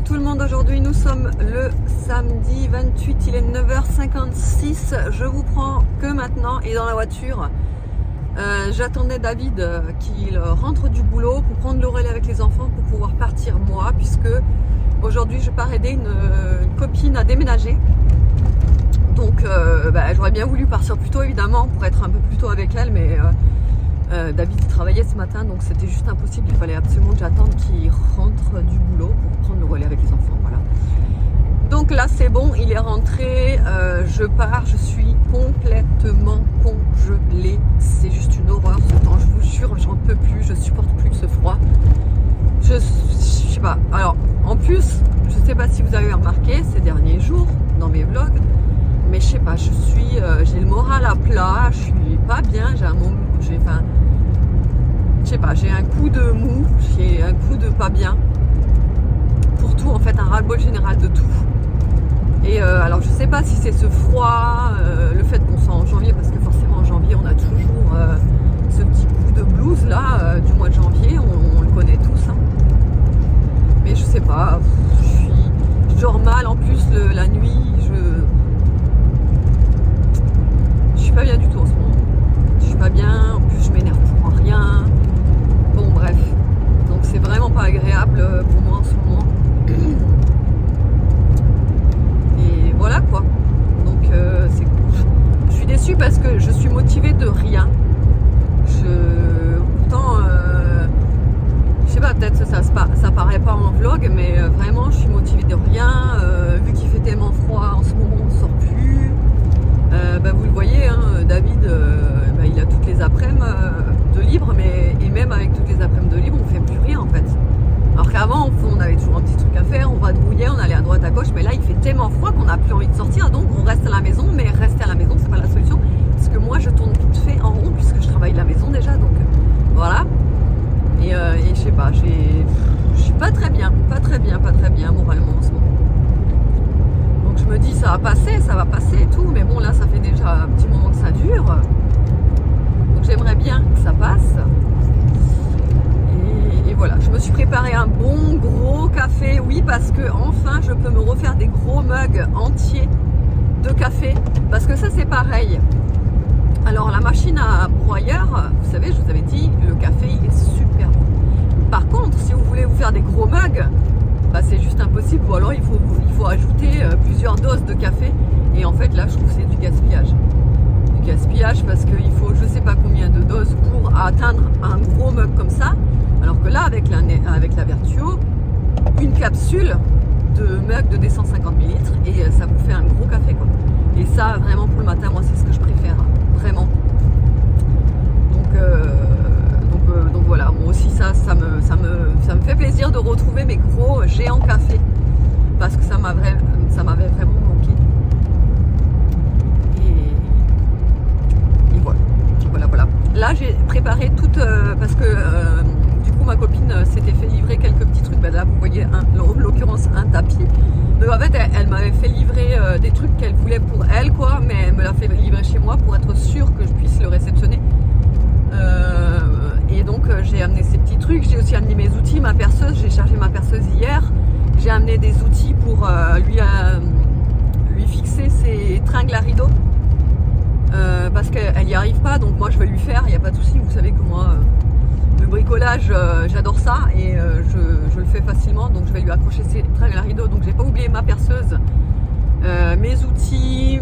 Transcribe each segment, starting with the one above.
tout le monde, aujourd'hui nous sommes le samedi 28, il est 9h56, je vous prends que maintenant et dans la voiture. J'attendais David qu'il rentre du boulot pour prendre le relais avec les enfants pour pouvoir partir moi, puisque aujourd'hui je pars aider une copine à déménager. Donc j'aurais bien voulu partir plus tôt évidemment pour être un peu plus tôt avec elle, mais David travaillait ce matin, donc c'était juste impossible. Il fallait absolument que j'attende qu'il rentre du boulot pour prendre le relais avec les enfants. Voilà. Donc là c'est bon, il est rentré, je pars, je suis complètement congelée. C'est juste une horreur ce temps, je vous jure, j'en peux plus, je supporte plus ce froid. Je sais pas. Alors en plus, je sais pas si vous avez remarqué ces derniers jours dans mes vlogs, mais je sais pas, j'ai le moral à plat, je suis pas bien, j'ai un coup de mou, j'ai un coup de pas bien. Pour tout en fait, un ras-le-bol général de tout. Et alors je sais pas si c'est ce froid, le fait qu'on soit en janvier, parce que forcément en janvier on a toujours ce petit coup de blues là, du mois de janvier, on le connaît tous. Hein. Mais je sais pas, je dors mal en plus la nuit, je suis pas bien du tout en ce moment. Je suis pas bien, en plus je m'énerve pour rien. Bon bref, donc c'est vraiment pas agréable pour moi en ce moment. Et voilà quoi. Donc je suis déçue parce que je suis motivée de rien. Pourtant, je sais pas, peut-être ça paraît pas en vlog, mais vraiment je suis motivée de rien. Vu qu'il fait tellement froid en ce moment, on sort plus. Vous le voyez, hein, David, il a toutes les après-midi de libre, et même avec toutes les après-midi de libre, on fait plus rien en fait. Alors qu'avant, on avait toujours un petit truc à faire, on vadrouillait, on allait à droite à gauche, mais là il fait tellement froid qu'on n'a plus envie de sortir, donc on reste à la maison, mais rester à la maison c'est pas la solution, parce que moi je tourne vite fait en rond puisque je travaille de la maison déjà, donc voilà. Et je sais pas, je suis pas très bien moralement en ce moment. Donc je me dis ça va passer et tout, mais bon là ça fait déjà un petit moment que ça dure, donc j'aimerais bien que ça passe. Et voilà, je me suis préparé un bon gros café, oui, parce que enfin je peux me refaire des gros mugs entiers de café, parce que ça c'est pareil. Alors la machine à broyeur, vous savez, je vous avais dit, le café il est super bon. Par contre, si vous voulez vous faire des gros mugs, c'est juste impossible, ou alors il faut ajouter plusieurs doses de café, et en fait là je trouve que c'est du gaspillage. Du gaspillage parce qu'il faut je sais pas combien de doses pour atteindre un gros mug comme ça, alors que là avec la Vertuo, une capsule de mug de 250 ml et ça vous fait un gros café quoi. Et ça vraiment pour le matin, moi c'est ce que je préfère, vraiment. Donc voilà, moi aussi ça me fait plaisir de retrouver mes gros géants café, parce que ça m'avait vraiment manqué. Et voilà. Là j'ai préparé toute, parce que du coup ma copine s'était fait livrer quelques petits trucs. Là vous voyez en l'occurrence un tapis. Donc en fait elle m'avait fait livrer des trucs qu'elle voulait pour elle quoi, mais elle me l'a fait livrer chez moi pour être sûre que je puisse le réceptionner. Et donc j'ai amené ces petits trucs, j'ai aussi amené mes outils, ma perceuse, j'ai chargé ma perceuse hier. J'ai amené des outils pour lui fixer ses tringles à rideaux, parce qu'elle n'y arrive pas, donc moi je vais lui faire, il n'y a pas de souci. Vous savez que moi le bricolage j'adore ça, et je le fais facilement, donc je vais lui accrocher ses tringles à rideaux. Donc j'ai pas oublié ma perceuse, mes outils,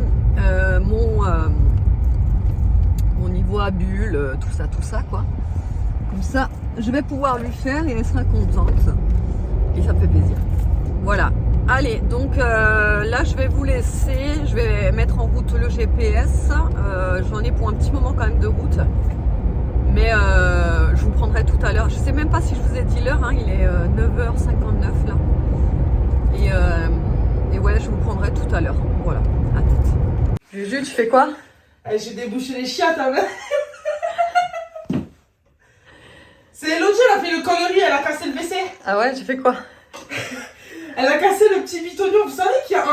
mon niveau à bulles, tout ça quoi. Comme ça je vais pouvoir lui faire et elle sera contente, et ça me fait plaisir. Voilà, allez, donc là je vais vous laisser, je vais mettre en route le GPS, j'en ai pour un petit moment quand même de route, mais je vous prendrai tout à l'heure. Je sais même pas si je vous ai dit l'heure, hein, il est 9h59 là, et ouais, je vous prendrai tout à l'heure. Voilà, à tout. Juju, tu fais quoi? J'ai débouché les chiottes, hein. C'est l'autre jour, elle a fait le connerie, elle a cassé le WC. Ah ouais, j'ai fait quoi? Elle a cassé le petit bitonnier, vous savez qu'il y a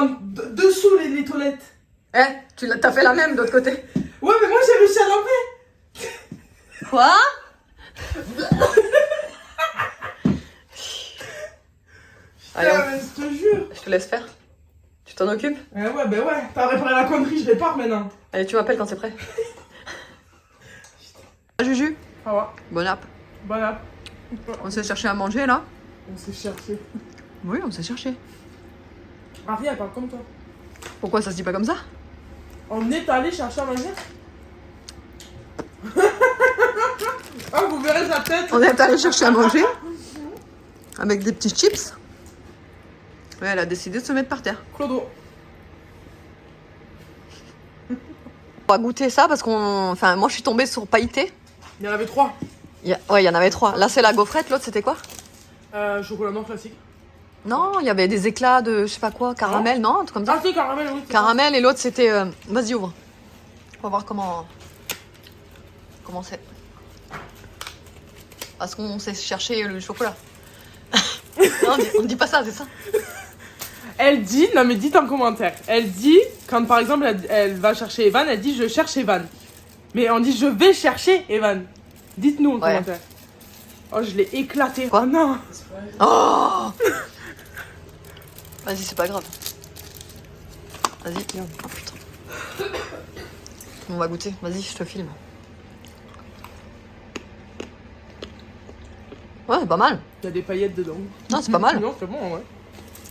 dessous les toilettes. T'as fait la même de l'autre côté? Ouais, mais moi j'ai réussi à l'enlever. Quoi? Allez, Mais je te jure. je te laisse faire. Tu t'en occupes? Ouais, bah ouais. T'as réparé la connerie, je répare maintenant. Allez, tu m'appelles quand c'est prêt. Juju, Ah ouais. bon app. Bon app. On s'est cherché à manger là? On s'est cherché. Oui, on s'est cherché. Marie, elle parle comme toi. Pourquoi ça se dit pas comme ça? On est allé chercher à manger. Ah, vous verrez sa tête. On est allé chercher à manger avec des petits chips. Ouais, elle a décidé de se mettre par terre. Clodo. On va goûter ça parce qu'on. Enfin, moi je suis tombée sur pailleté. Il y en avait 3. Ouais, il y en avait 3. Là c'est la gaufrette, l'autre c'était quoi? Chocolat noir classique. Non, il y avait des éclats de je sais pas quoi, caramel, non? Un truc comme ça. Ah, si, caramel, oui. Caramel et l'autre c'était. Vas-y, ouvre. On va voir comment c'est. Parce qu'on s'est cherché le chocolat. Non, on dit pas ça, c'est ça. Elle dit, non mais dites en commentaire. Elle dit, quand par exemple elle va chercher Evan, elle dit je cherche Evan. Mais on dit je vais chercher Evan. Dites-nous en commentaire. Oh, je l'ai éclaté. Quoi? Oh non. Oh. Vas-y, c'est pas grave. Vas-y. Oh putain. On va goûter. Vas-y, je te filme. Ouais, c'est pas mal. Il y a des paillettes dedans. Non, c'est pas mal. Non, c'est bon, ouais.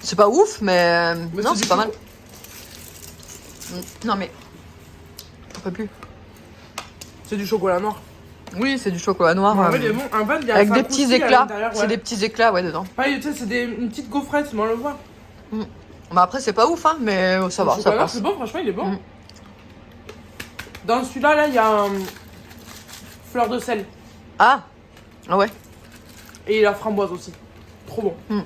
C'est pas ouf, mais non, c'est c'est pas mal. Non, mais on peut plus. C'est du chocolat noir. Oui, c'est du chocolat noir. Ouais, il est bon. Un van, il y a avec un des petits croustille à éclats. l'intérieur, ouais. C'est des petits éclats, ouais, dedans. Ouais, tu sais, c'est une petite gaufrette, mais on le voit. Bah après, c'est pas ouf, hein, mais ça va, Le ça chocolat, passe. c'est bon, franchement, il est bon. Mm. Dans celui-là, là, il y a fleur de sel. Ah ouais. Et la framboise aussi. Trop bon. Mm.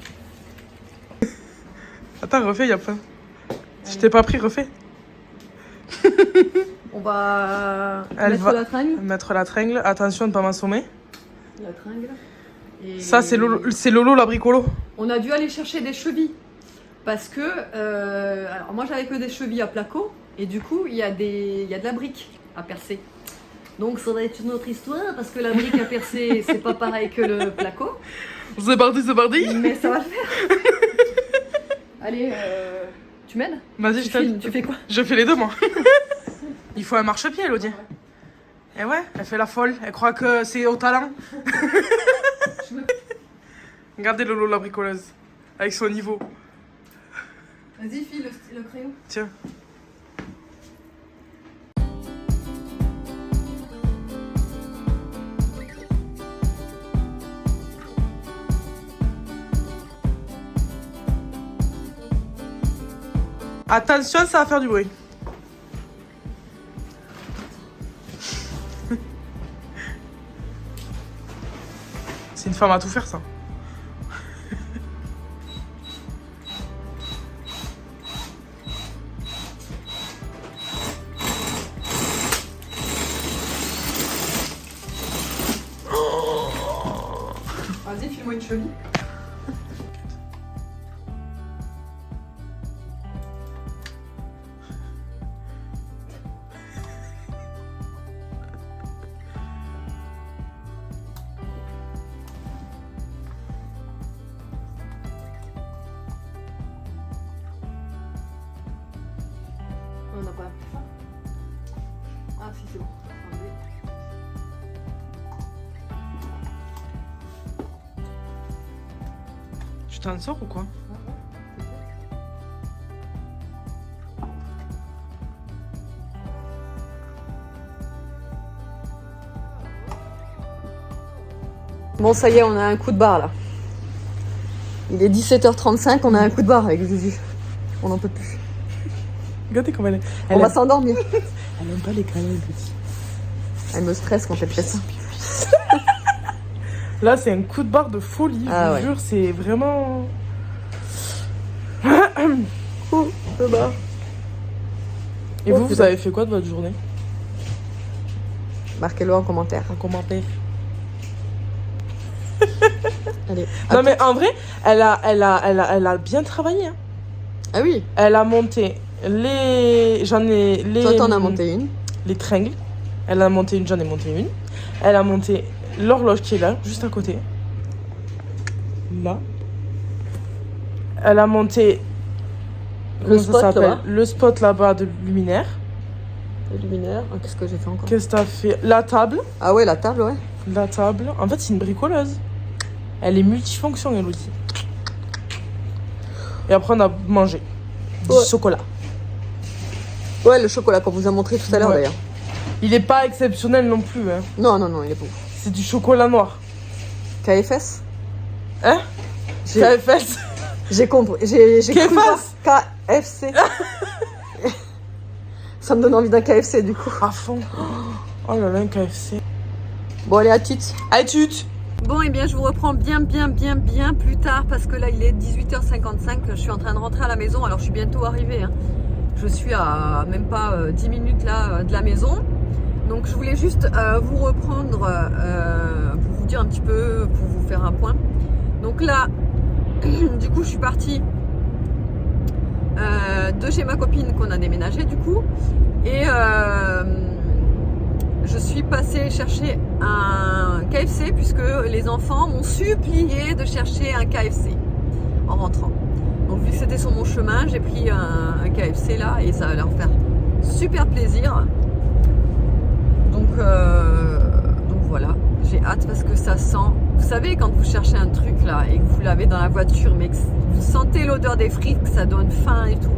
Attends, refais, il y a pas. Si je t'ai pas pris, refais. On va Elle mettre va la tringle. mettre la tringle. Attention de ne pas m'assommer. La tringle. Et Ça, c'est Lolo la bricolo. on a dû aller chercher des chevilles. Parce que, alors moi j'avais que des chevilles à placo. Et du coup, il y a de la brique à percer. Donc ça va être une autre histoire. Parce que la brique à percer, c'est pas pareil que le placo. C'est parti, c'est parti. Mais ça va le faire. Allez, tu m'aides? Vas-y, Tu je t'aide. filmes, tu fais quoi? Je fais les deux, moi. Il faut un marchepied, Elodie. Et ouais, elle fait la folle. Elle croit que c'est au talent. Regardez Lolo la bricoleuse. Avec son niveau. Vas-y, file le crayon. Tiens. Attention, ça va faire du bruit. C'est une femme à tout faire, ça. Vas-y, file-moi une cheville. On n'a pas appris ça. Ah si, c'est bon. Enlever. Tu t'en sors ou quoi? Bon, ça y est, on a un coup de barre là. Il est 17h35, on a un coup de barre avec Juju. On n'en peut plus. Regardez comme elle est. On va s'endormir. Elle aime pas les câlins, petit. Elle me stresse quand elle fait ça. Là, c'est un coup de barre de folie, Ah je vous jure, c'est vraiment. Coup de barre. Et vous, vous avez fait quoi de votre journée? Marquez-le en commentaire. En commentaire. Allez. Non, mais en vrai, elle a bien travaillé. Hein. Ah oui. Elle a monté les. J'en ai. Les... Toi, t'en as monté une. Les tringles. Elle a monté une, j'en ai monté une. Elle a monté l'horloge qui est là, juste à côté. Là. Elle a monté Le spot, là-bas. le spot là-bas de luminaire. Le luminaire. Ah, qu'est-ce que j'ai fait encore? Qu'est-ce que t'as fait? La table. Ah ouais, la table, ouais. La table. En fait, c'est une bricoleuse. Elle est multifonction, Elodie. Et après, on a mangé. Du chocolat. Ouais, le chocolat qu'on vous a montré tout à l'heure, d'ailleurs. Il est pas exceptionnel non plus. Hein. Non, il est beau. C'est du chocolat noir. KFS? Hein? KFS? J'ai compris. J'ai cru voir KFC. Ça me donne envie d'un KFC, du coup. À fond. Oh là là, un KFC. Bon, allez, à toutes. À toutes. Bon, et bien, je vous reprends bien plus tard parce que là, il est 18h55. Je suis en train de rentrer à la maison. Alors, je suis bientôt arrivée. Hein. Je suis à même pas 10 minutes là de la maison. Donc, je voulais juste vous reprendre pour vous dire un petit peu, pour vous faire un point. Donc là, du coup, je suis partie de chez ma copine qu'on a déménagé du coup. Et je suis passée chercher un KFC puisque les enfants m'ont supplié de chercher un KFC en rentrant. Donc vu que c'était sur mon chemin, j'ai pris un KFC là et ça va leur faire super plaisir. Donc voilà, j'ai hâte parce que ça sent. Vous savez quand vous cherchez un truc là et que vous l'avez dans la voiture mais que vous sentez l'odeur des frites, que ça donne faim et tout,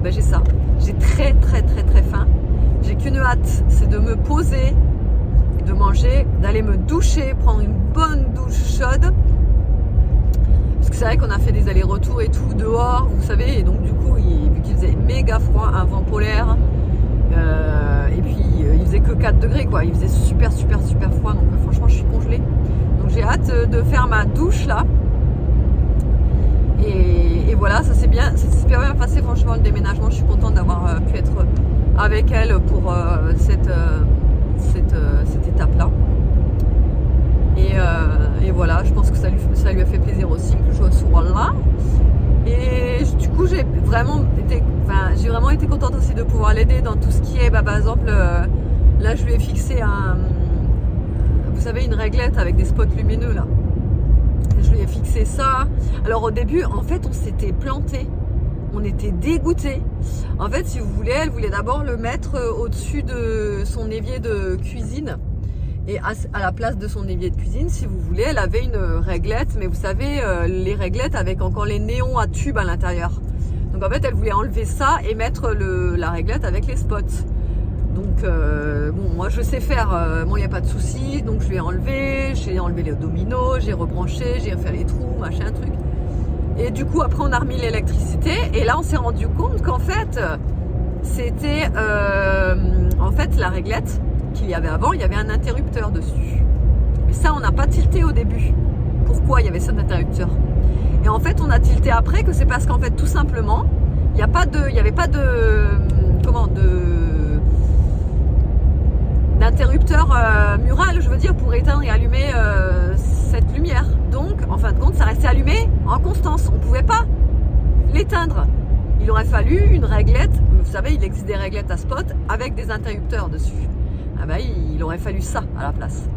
ben j'ai ça. J'ai très faim. J'ai qu'une hâte, c'est de me poser, de manger, d'aller me doucher, prendre une bonne douche chaude. Parce que c'est vrai qu'on a fait des allers-retours et tout dehors, vous savez, et donc du coup, vu qu'il faisait méga froid, un vent polaire, et puis il faisait que 4 degrés quoi, il faisait super froid, donc franchement je suis congelée. Donc j'ai hâte de faire ma douche là. Et voilà, ça s'est super bien passé franchement le déménagement, je suis contente d'avoir pu être avec elle pour cette étape là. Et voilà, je pense que ça lui a fait plaisir aussi que je sois là. Et du coup j'ai vraiment été contente aussi de pouvoir l'aider dans tout ce qui est, par exemple, là je lui ai fixé vous savez, une réglette avec des spots lumineux là. Je lui ai fixé ça. Alors au début, en fait, on s'était planté. On était dégoûtés. En fait, si vous voulez, elle voulait d'abord le mettre au-dessus de son évier de cuisine. Et à la place de son évier de cuisine, si vous voulez, elle avait une réglette. Mais vous savez, les réglettes avec encore les néons à tubes à l'intérieur. Donc en fait, elle voulait enlever ça et mettre la réglette avec les spots. Donc bon, moi je sais faire, moi il n'y a pas de souci, donc je lui ai enlevé, j'ai enlevé les dominos, j'ai rebranché, j'ai fait les trous, machin truc. Et du coup après on a remis l'électricité et là on s'est rendu compte qu'en fait c'était la réglette qu'il y avait avant, il y avait un interrupteur dessus. Mais ça on n'a pas tilté au début. Pourquoi il y avait cet interrupteur? Et en fait on a tilté après que c'est parce qu'en fait tout simplement il n'y avait pas d'interrupteur mural, je veux dire, pour éteindre et allumer cette lumière. Donc, en fin de compte, ça restait allumé en constance. On ne pouvait pas l'éteindre. Il aurait fallu une réglette. Vous savez, il existe des réglettes à spot avec des interrupteurs dessus. Ah bah, il aurait fallu ça à la place.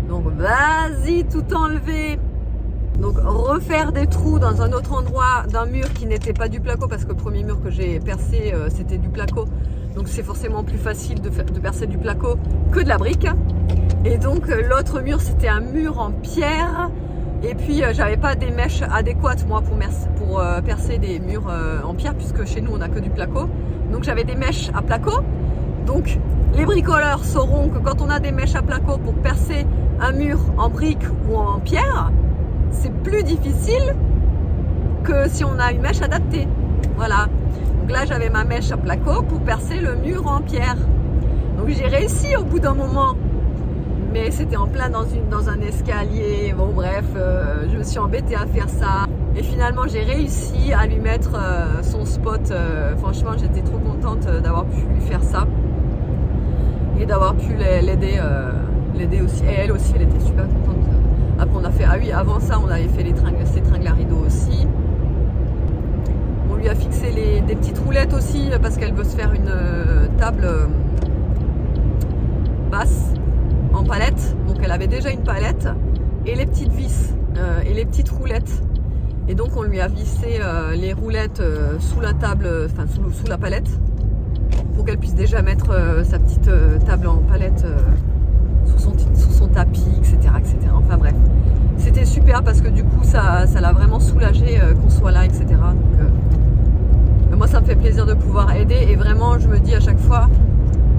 Donc, vas-y, tout enlever. Donc, refaire des trous dans un autre endroit d'un mur qui n'était pas du placo, parce que le premier mur que j'ai percé, c'était du placo. Donc c'est forcément plus facile de percer du placo que de la brique. Et donc l'autre mur c'était un mur en pierre. Et puis j'avais pas des mèches adéquates moi pour percer des murs en pierre, puisque chez nous on a que du placo. Donc j'avais des mèches à placo. Donc les bricoleurs sauront que quand on a des mèches à placo pour percer un mur en brique ou en pierre, c'est plus difficile que si on a une mèche adaptée. Voilà. Donc là j'avais ma mèche à placo pour percer le mur en pierre. Donc j'ai réussi au bout d'un moment. Mais c'était en plein dans un escalier. Bon bref, je me suis embêtée à faire ça. Et finalement j'ai réussi à lui mettre son spot. Franchement j'étais trop contente d'avoir pu lui faire ça. Et d'avoir pu l'aider aussi. Et elle aussi elle était super contente. Après on a fait, avant ça on avait fait ses tringles à rideaux aussi. On lui a fixé des petites roulettes aussi parce qu'elle veut se faire une table basse en palette. Donc elle avait déjà une palette et les petites vis et les petites roulettes. Et donc on lui a vissé les roulettes sous la table, enfin sous la palette, pour qu'elle puisse déjà mettre sa petite table en palette sous son tapis, etc., etc. Enfin bref, c'était super parce que du coup ça l'a vraiment soulagé qu'on soit là, etc. Donc moi ça me fait plaisir de pouvoir aider et vraiment je me dis à chaque fois,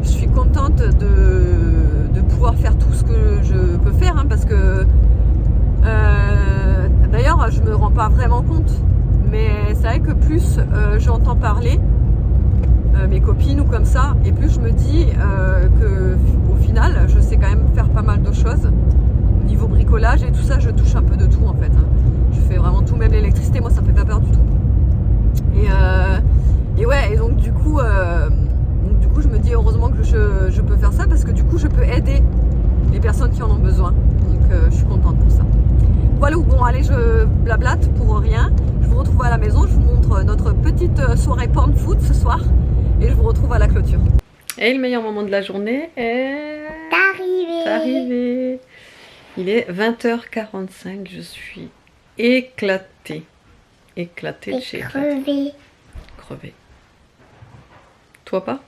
je suis contente de pouvoir faire tout ce que je peux faire, hein, parce que d'ailleurs je me rends pas vraiment compte, mais c'est vrai que plus j'entends parler mes copines ou comme ça, et plus je me dis que au final je sais quand même faire pas mal de choses au niveau bricolage et tout ça. Je touche un peu de tout en fait, hein. Je fais vraiment tout, même l'électricité, moi ça me fait pas peur du tout. Et ouais, et donc du coup je me dis heureusement que je peux faire ça, parce que du coup je peux aider les personnes qui en ont besoin. Donc je suis contente pour ça. Voilà, bon allez, je blablate pour rien. Je vous retrouve à la maison, je vous montre notre petite soirée porn food ce soir. Et je vous retrouve à la clôture. Et le meilleur moment de la journée est arrivé. Il est 20h45, je suis éclatée. Éclatée de chez éclatée. Crevée. Toi pas?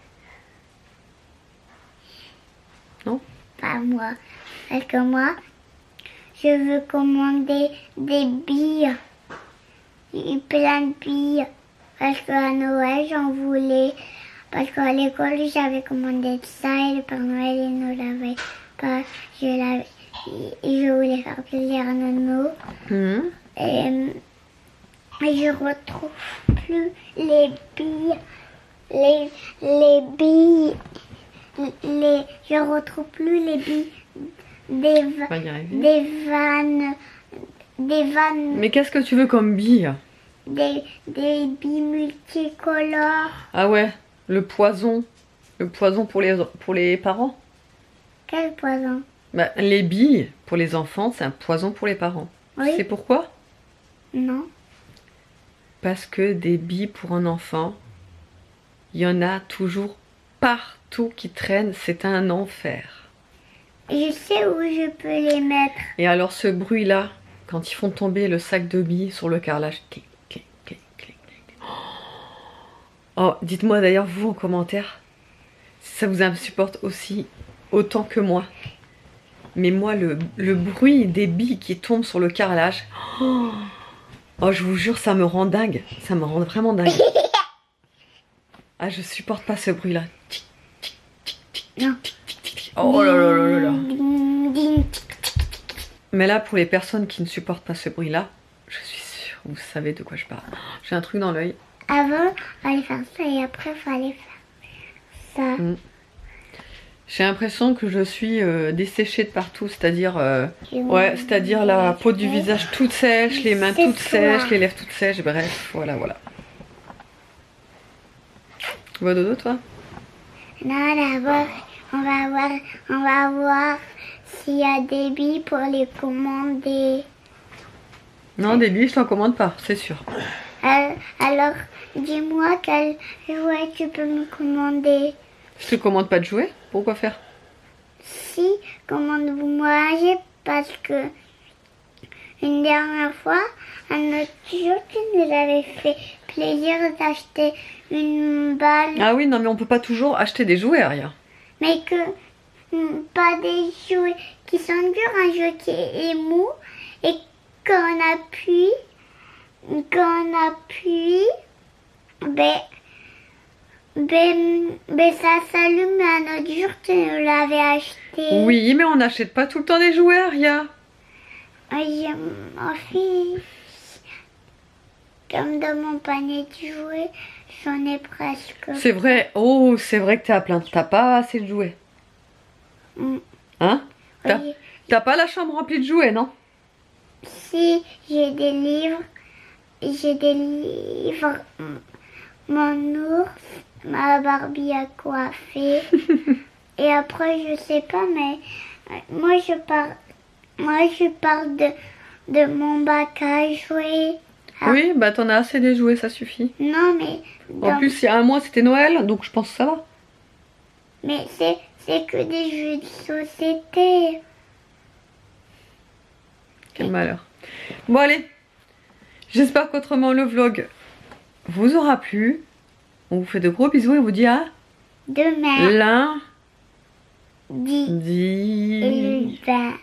Non? Pas moi. Parce que moi, je veux commander des billes. Plein de billes. Parce qu'à Noël, j'en voulais. Parce qu'à l'école, j'avais commandé ça et le Père Noël, il ne l'avait pas. Je voulais faire plaisir à Nono. Et je retrouve plus les billes. Les billes. Je retrouve plus les billes des vannes. Mais qu'est-ce que tu veux comme bille? Des billes multicolores. Ah ouais, le poison. Le poison pour les parents? Quel poison? Bah, les billes pour les enfants, c'est un poison pour les parents. Oui. C'est pourquoi? Non. Parce que des billes pour un enfant, il y en a toujours partout qui traînent, c'est un enfer. Je sais où je peux les mettre. Et alors ce bruit-là, quand ils font tomber le sac de billes sur le carrelage, clic, clic, clic, clic, clic. Oh, dites-moi d'ailleurs vous en commentaire si ça vous insupporte aussi autant que moi. Mais moi le bruit des billes qui tombent sur le carrelage, oh, je vous jure, ça me rend dingue. Ça me rend vraiment dingue. Ah, je supporte pas ce bruit-là. Non. Oh là là là là. Mais là, pour les personnes qui ne supportent pas ce bruit-là, je suis sûre, vous savez de quoi je parle. J'ai un truc dans l'œil. Avant, il fallait faire ça et après, il fallait faire ça. J'ai l'impression que je suis desséchée de partout, c'est-à-dire ouais, c'est-à-dire la peau du visage toute sèche, les mains toutes sèches, les lèvres toutes sèches, bref, voilà, voilà. Tu vas dodo, toi? Non, d'abord, on va voir s'il y a des billes pour les commander. Non, des billes, je t'en commande pas, c'est sûr. Alors, dis-moi quel jouet tu peux me commander. Je te commande pas de jouets? Pourquoi faire? Si, commande-moi, parce que une dernière fois, à notre jour, tu nous avais fait plaisir d'acheter une balle. Ah oui, non, mais on peut pas toujours acheter des jouets, Aria. Mais que pas des jouets qui sont durs, un jeu qui est mou et quand on appuie, ça s'allume, mais un autre jour tu nous l'avais acheté. Oui, mais on n'achète pas tout le temps des jouets, Aria. Je m'en fiche. Comme dans mon panier de jouets, j'en ai presque. C'est vrai, oh, c'est vrai que t'as pas assez de jouets. Hein? Oui. T'as pas la chambre remplie de jouets, non? Si, j'ai des livres. Mon ours, ma Barbie à coiffer. Et après, je sais pas, mais moi je parle de mon bac à jouer. Oui, bah t'en as assez des jouets, ça suffit. Non, mais... En plus, il y a un mois, c'était Noël, donc je pense que ça va. Mais c'est que des jeux de société. Quel malheur. Bon, allez. J'espère qu'autrement le vlog vous aura plu. On vous fait de gros bisous et on vous dit à Demain, lundi. dit le vin.